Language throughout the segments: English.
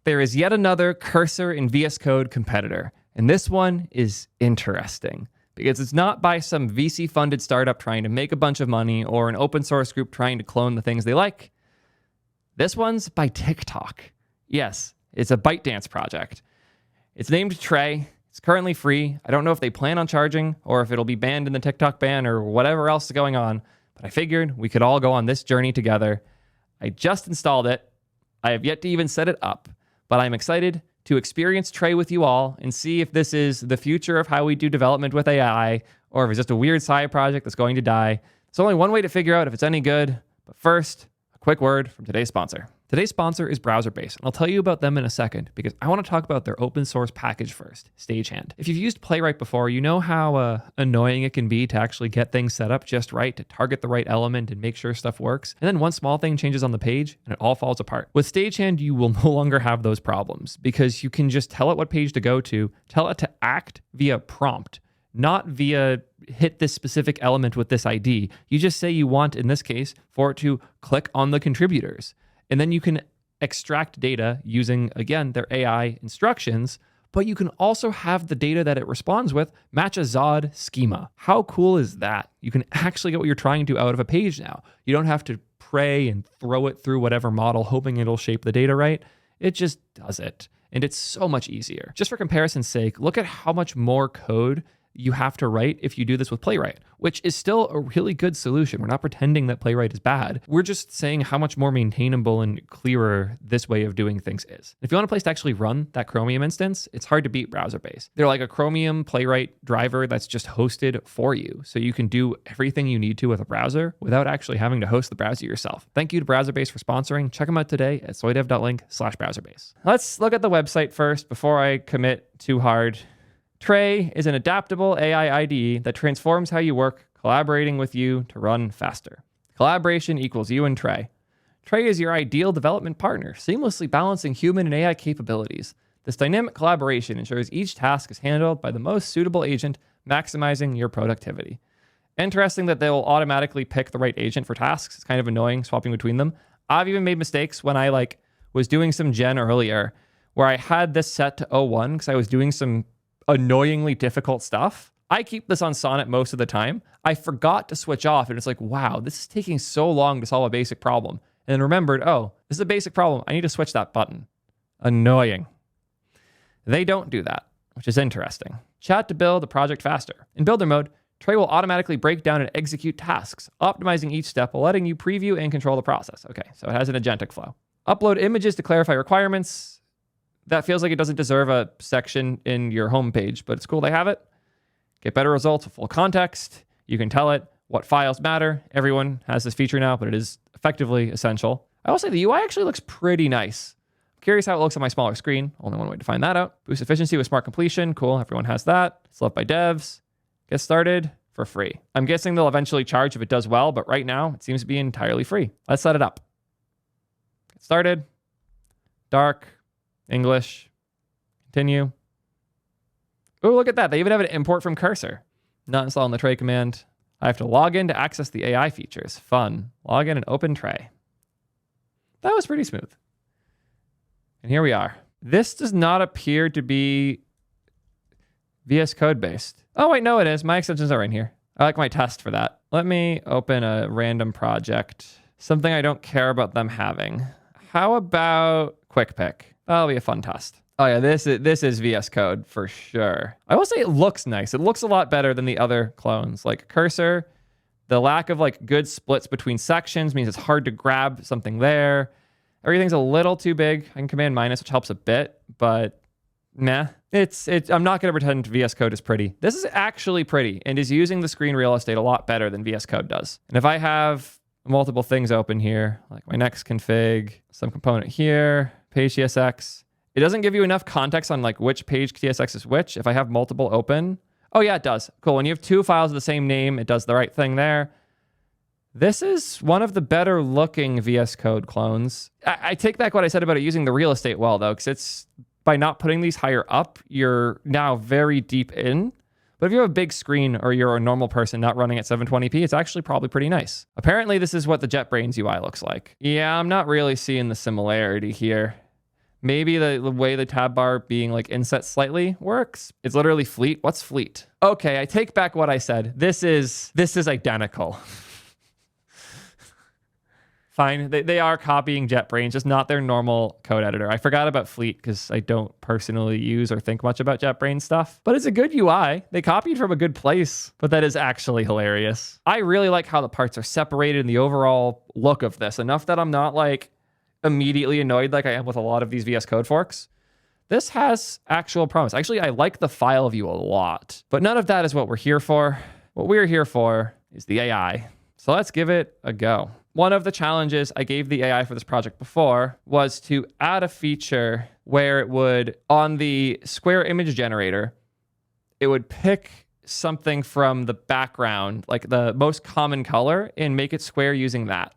There is yet another Cursor and VS Code competitor, and this one is interesting because it's not by some VC-funded startup trying to make a bunch of money or an open source group trying to clone the things they like. This one's by TikTok. Yes, it's a Byte Dance project. It's named Trey. It's currently free. I don't know if they plan on charging or if it'll be banned in the TikTok ban or whatever else is going on, but I figured we could all go on this journey together. I just installed it. I have yet to even set it up, but I'm excited to experience Trey with you all and see if this is the future of how we do development with AI or if it's just a weird side project that's going to die. There's only one way to figure out if it's any good, but first, a quick word from today's sponsor. Today's sponsor is Browserbase, and I'll tell you about them in a second because I want to talk about their open source package first, Stagehand. If you've used Playwright before, you know how annoying it can be to actually get things set up just right, to target the right element and make sure stuff works. And then one small thing changes on the page and it all falls apart. With Stagehand, you will no longer have those problems because you can just tell it what page to go to, tell it to act via prompt, not via hit this specific element with this ID. You just say you want, in this case, for it to click on the contributors. And then you can extract data using, again, their AI instructions, but you can also have the data that it responds with match a Zod schema. How cool is that? You can actually get what you're trying to out of a page now. You don't have to pray and throw it through whatever model hoping it'll shape the data right. It just does it. And it's so much easier. Just for comparison's sake, look at how much more code you have to write if you do this with Playwright, which is still a really good solution. We're not pretending that Playwright is bad. We're just saying how much more maintainable and clearer this way of doing things is. If you want a place to actually run that Chromium instance, it's hard to beat Browserbase. They're like a Chromium Playwright driver that's just hosted for you. So you can do everything you need to with a browser without actually having to host the browser yourself. Thank you to Browserbase for sponsoring. Check them out today at soydev.link/browserbase. Let's look at the website first before I commit too hard. Trey is an adaptable AI IDE that transforms how you work, collaborating with you to run faster. Collaboration equals you and Trey. Trey is your ideal development partner, seamlessly balancing human and AI capabilities. This dynamic collaboration ensures each task is handled by the most suitable agent, maximizing your productivity. Interesting that they will automatically pick the right agent for tasks. It's kind of annoying swapping between them. I've even made mistakes when I was doing some gen earlier where I had this set to 01 because I was doing some annoyingly difficult stuff. I keep this on Sonnet most of the time. I forgot to switch off and it's like, wow, this is taking so long to solve a basic problem. And then remembered, oh, this is a basic problem. I need to switch that button. Annoying. They don't do that, which is interesting. Chat to build a project faster. In builder mode, Trey will automatically break down and execute tasks, optimizing each step while letting you preview and control the process. Okay, so it has an agentic flow. Upload images to clarify requirements. That feels like it doesn't deserve a section in your homepage, but it's cool they have it. Get better results with full context. You can tell it what files matter. Everyone has this feature now, but it is effectively essential. I will say the UI actually looks pretty nice. I'm curious how it looks on my smaller screen. Only one way to find that out. Boost efficiency with smart completion. Cool, everyone has that. It's loved by devs. Get started for free. I'm guessing they'll eventually charge if it does well, but right now it seems to be entirely free. Let's set it up. Get started. Dark. English, continue. Oh, look at that. They even have an import from Cursor. Not installing the Trey command. I have to log in to access the AI features. Fun. Log in and open Trey. That was pretty smooth. And here we are. This does not appear to be VS Code based. Oh, wait, no, it is. My extensions are right here. I like my test for that. Let me open a random project. Something I don't care about them having. How about Quick Pick? That'll be a fun test. Oh yeah, this is VS Code for sure. I will say it looks nice. It looks a lot better than the other clones. Like Cursor, the lack of good splits between sections means it's hard to grab something there. Everything's a little too big. I can command minus, which helps a bit, but meh. I'm not gonna pretend VS Code is pretty. This is actually pretty and is using the screen real estate a lot better than VS Code does. And if I have multiple things open here, like my next config, some component here, page TSX. It doesn't give you enough context on which page TSX is which. If I have multiple open, oh yeah, it does. Cool. When you have two files of the same name, it does the right thing there. This is one of the better looking VS Code clones. I take back what I said about it using the real estate well though, because it's by not putting these higher up, you're now very deep in. But if you have a big screen or you're a normal person not running at 720p, it's actually probably pretty nice. Apparently, this is what the Jetbrains UI looks like. Yeah, I'm not really seeing the similarity here. Maybe the way the tab bar being like inset slightly works. It's literally fleet. What's fleet? Okay, I take back what I said. This is identical. Fine, they are copying JetBrains, just not their normal code editor. I forgot about Fleet because I don't personally use or think much about JetBrains stuff, but it's a good UI. They copied from a good place, but that is actually hilarious. I really like how the parts are separated and the overall look of this, enough that I'm not like immediately annoyed like I am with a lot of these VS Code forks. This has actual promise. Actually, I like the file view a lot, but none of that is what we're here for. What we're here for is the AI. So let's give it a go. One of the challenges I gave the AI for this project before was to add a feature where it would, on the square image generator, it would pick something from the background, like the most common color, and make it square using that.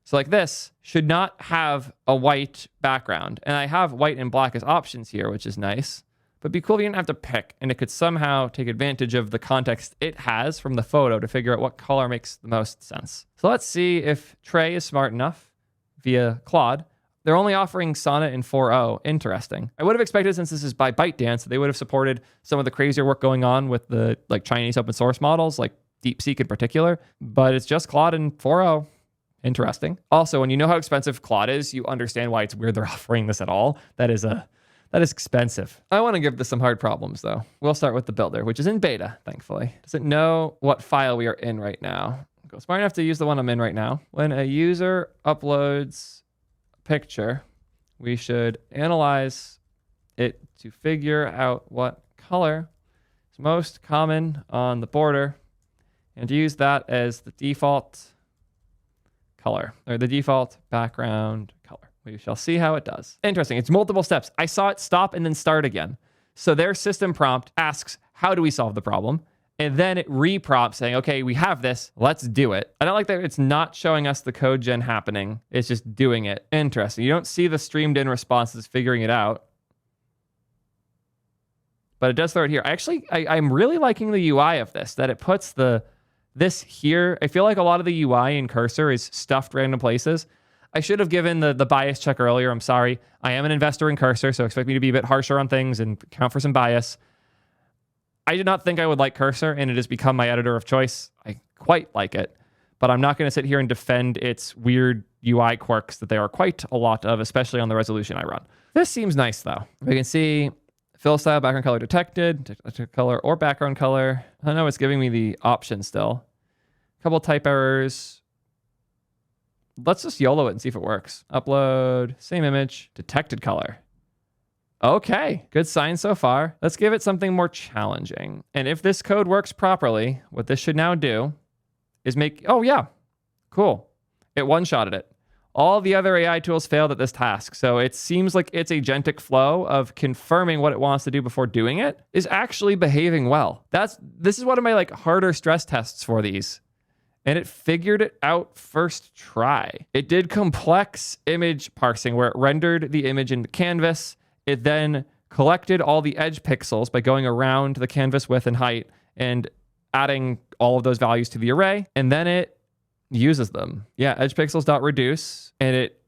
So like this should not have a white background. And I have white and black as options here, which is nice. But it'd be cool if you didn't have to pick, and it could somehow take advantage of the context it has from the photo to figure out what color makes the most sense. So let's see if Trey is smart enough via Claude. They're only offering Sonnet in 4.0. Interesting. I would have expected, since this is by Byte Dance, that they would have supported some of the crazier work going on with the like Chinese open source models, like DeepSeek in particular. But it's just Claude in 4.0. Interesting. Also, when you know how expensive Claude is, you understand why it's weird they're offering this at all. That is expensive. I want to give this some hard problems, though. We'll start with the builder, which is in beta, thankfully. Does it know what file we are in right now? Go smart enough to use the one I'm in right now. When a user uploads a picture, we should analyze it to figure out what color is most common on the border and use that as the default color, or the default background color. We shall see how it does. Interesting. It's multiple steps. I saw it stop and then start again. So their system prompt asks, how do we solve the problem? And then it reprompts saying, okay, we have this. Let's do it. I don't like that it's not showing us the code gen happening. It's just doing it. Interesting. You don't see the streamed in responses figuring it out. But it does throw it here. I'm really liking the UI of this, that it puts this here. I feel like a lot of the UI in Cursor is stuffed random places. I should have given the bias check earlier. I'm sorry. I am an investor in Cursor, so expect me to be a bit harsher on things and account for some bias. I did not think I would like Cursor, and it has become my editor of choice. I quite like it, but I'm not going to sit here and defend its weird UI quirks that there are quite a lot of, especially on the resolution I run. This seems nice, though. We can see fill style, background color detected, color or background color. I know it's giving me the option still. A couple type errors. Let's just YOLO it and see if it works. Upload, same image, detected color. Okay, good sign so far. Let's give it something more challenging. And if this code works properly, what this should now do is make, oh yeah, cool. It one-shotted it. All the other AI tools failed at this task. So it seems like its agentic flow of confirming what it wants to do before doing it is actually behaving well. This is one of my like harder stress tests for these. And it figured it out first try. It did complex image parsing where it rendered the image into canvas. It then collected all the edge pixels by going around the canvas width and height and adding all of those values to the array. And then it uses them. Yeah, edge pixels.reduce, and it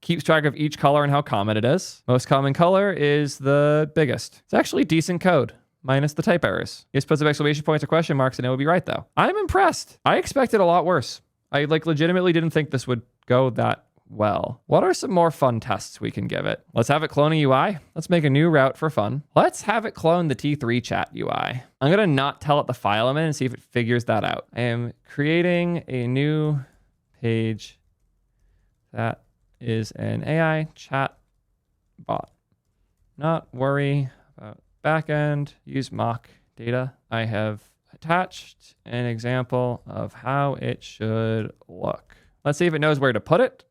keeps track of each color and how common it is. Most common color is the biggest. It's actually decent code, minus the type errors. Just put some exclamation points or question marks and it would be right though. I'm impressed. I expected a lot worse. I legitimately didn't think this would go that well. What are some more fun tests we can give it? Let's have it clone a UI. Let's make a new route for fun. Let's have it clone the T3 chat UI. I'm gonna not tell it the file I'm in and see if it figures that out. I am creating a new page that is an AI chat bot. Not worry about backend, use mock data. I have attached an example of how it should look. Let's see if it knows where to put it,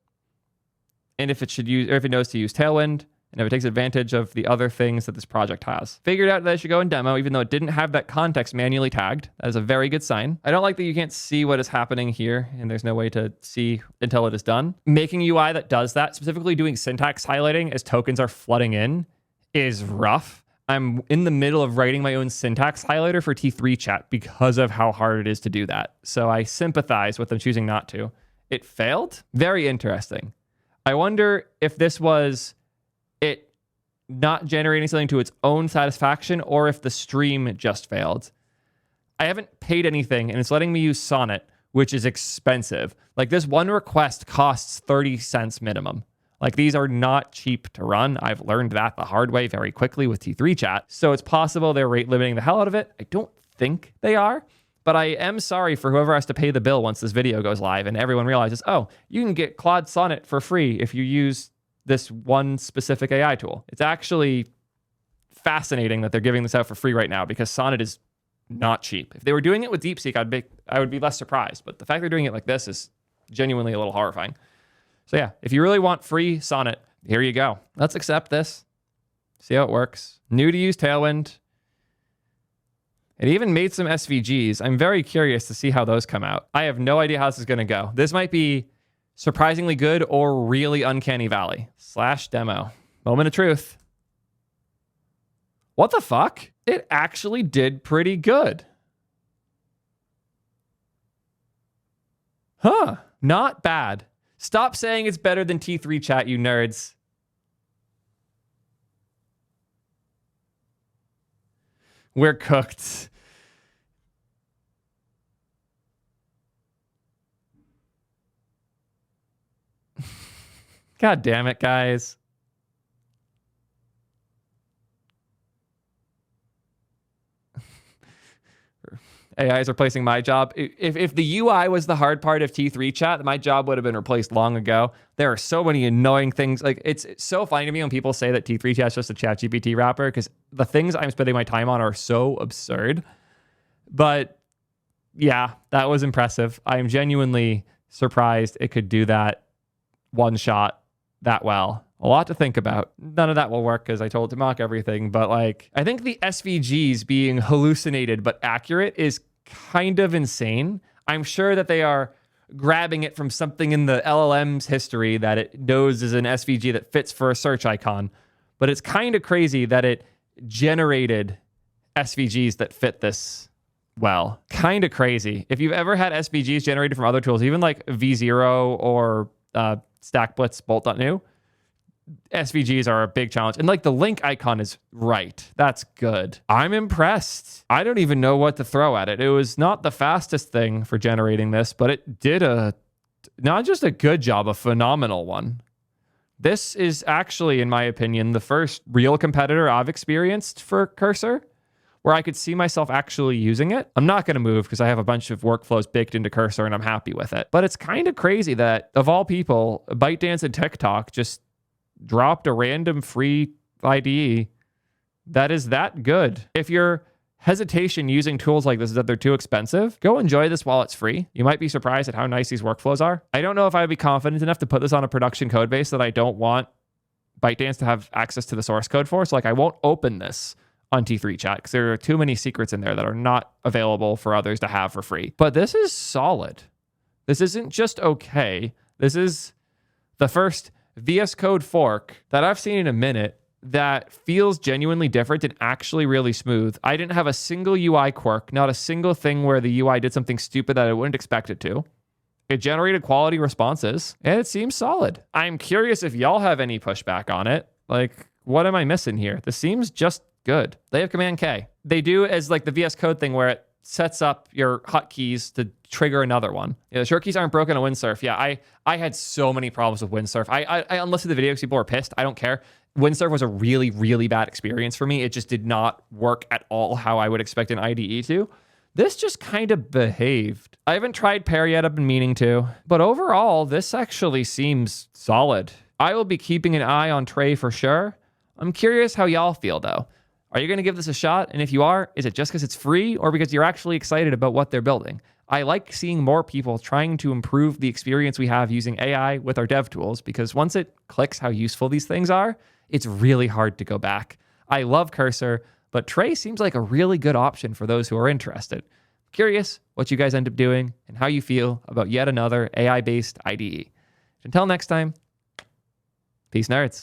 and if it should use, or if it knows to use Tailwind, and if it takes advantage of the other things that this project has. Figured out that I should go in demo, even though it didn't have that context manually tagged. That is a very good sign. I don't like that you can't see what is happening here, and there's no way to see until it is done. Making UI that does that, specifically doing syntax highlighting as tokens are flooding in, is rough. I'm in the middle of writing my own syntax highlighter for T3 chat because of how hard it is to do that. So I sympathize with them choosing not to. It failed? Very interesting. I wonder if this was it not generating something to its own satisfaction or if the stream just failed. I haven't paid anything and it's letting me use Sonnet, which is expensive. Like this one request costs 30 cents minimum. Like these are not cheap to run. I've learned that the hard way very quickly with T3 chat. So it's possible they're rate limiting the hell out of it. I don't think they are, but I am sorry for whoever has to pay the bill once this video goes live and everyone realizes, oh, you can get Claude Sonnet for free if you use this one specific AI tool. It's actually fascinating that they're giving this out for free right now because Sonnet is not cheap. If they were doing it with DeepSeek, I would be less surprised. But the fact they're doing it like this is genuinely a little horrifying. So yeah, if you really want free Sonnet, here you go. Let's accept this. See how it works. New to use Tailwind. It even made some SVGs. I'm very curious to see how those come out. I have no idea how this is going to go. This might be surprisingly good or really uncanny valley. /demo. Moment of truth. What the fuck? It actually did pretty good. Huh. Not bad. Stop saying it's better than T3 chat, you nerds. We're cooked. God damn it, guys. AI is replacing my job. If the UI was the hard part of T3 chat, my job would have been replaced long ago. There are so many annoying things. Like it's so funny to me when people say that T3 chat is just a ChatGPT wrapper because the things I'm spending my time on are so absurd. But yeah, that was impressive. I am genuinely surprised it could do that one shot that well. A lot to think about. None of that will work because I told it to mock everything. But like, I think the SVGs being hallucinated but accurate is kind of insane. I'm sure that they are grabbing it from something in the LLM's history that it knows is an SVG that fits for a search icon. But it's kind of crazy that it generated SVGs that fit this well. Kind of crazy. If you've ever had SVGs generated from other tools, even like V0 or StackBlitz Bolt.new, SVGs are a big challenge. And like the link icon is right. That's good. I'm impressed. I don't even know what to throw at it. It was not the fastest thing for generating this, but it did not just a good job, a phenomenal one. This is actually, in my opinion, the first real competitor I've experienced for Cursor where I could see myself actually using it. I'm not going to move because I have a bunch of workflows baked into Cursor and I'm happy with it. But it's kind of crazy that, of all people, Byte Dance and Tik Tok just dropped a random free IDE that is that good. If your hesitation using tools like this is that they're too expensive, go enjoy this while it's free. You might be surprised at how nice these workflows are. I don't know if I'd be confident enough to put this on a production code base that I don't want ByteDance to have access to the source code for. So like I won't open this on T3 chat because there are too many secrets in there that are not available for others to have for free. But this is solid. This isn't just okay. This is the first VS Code fork that I've seen in a minute that feels genuinely different and actually really smooth. I didn't have a single UI quirk, not a single thing where the UI did something stupid that I wouldn't expect it to. It generated quality responses, and it seems solid. I'm curious if y'all have any pushback on it. Like, what am I missing here? This seems just good. They have Command K. They do as like the VS Code thing where it sets up your hotkeys to trigger another one. Yeah, the short keys aren't broken on Windsurf. Yeah, I had so many problems with Windsurf. I unlisted the video because people were pissed. I don't care. Windsurf was a really, really bad experience for me. It just did not work at all how I would expect an IDE to. This just kind of behaved. I haven't tried Pair yet. I've been meaning to. But overall, this actually seems solid. I will be keeping an eye on Trey for sure. I'm curious how y'all feel though. Are you going to give this a shot? And if you are, is it just because it's free or because you're actually excited about what they're building? I like seeing more people trying to improve the experience we have using AI with our dev tools because once it clicks how useful these things are, it's really hard to go back. I love Cursor, but Trey seems like a really good option for those who are interested. Curious what you guys end up doing and how you feel about yet another AI-based IDE. Until next time, peace nerds.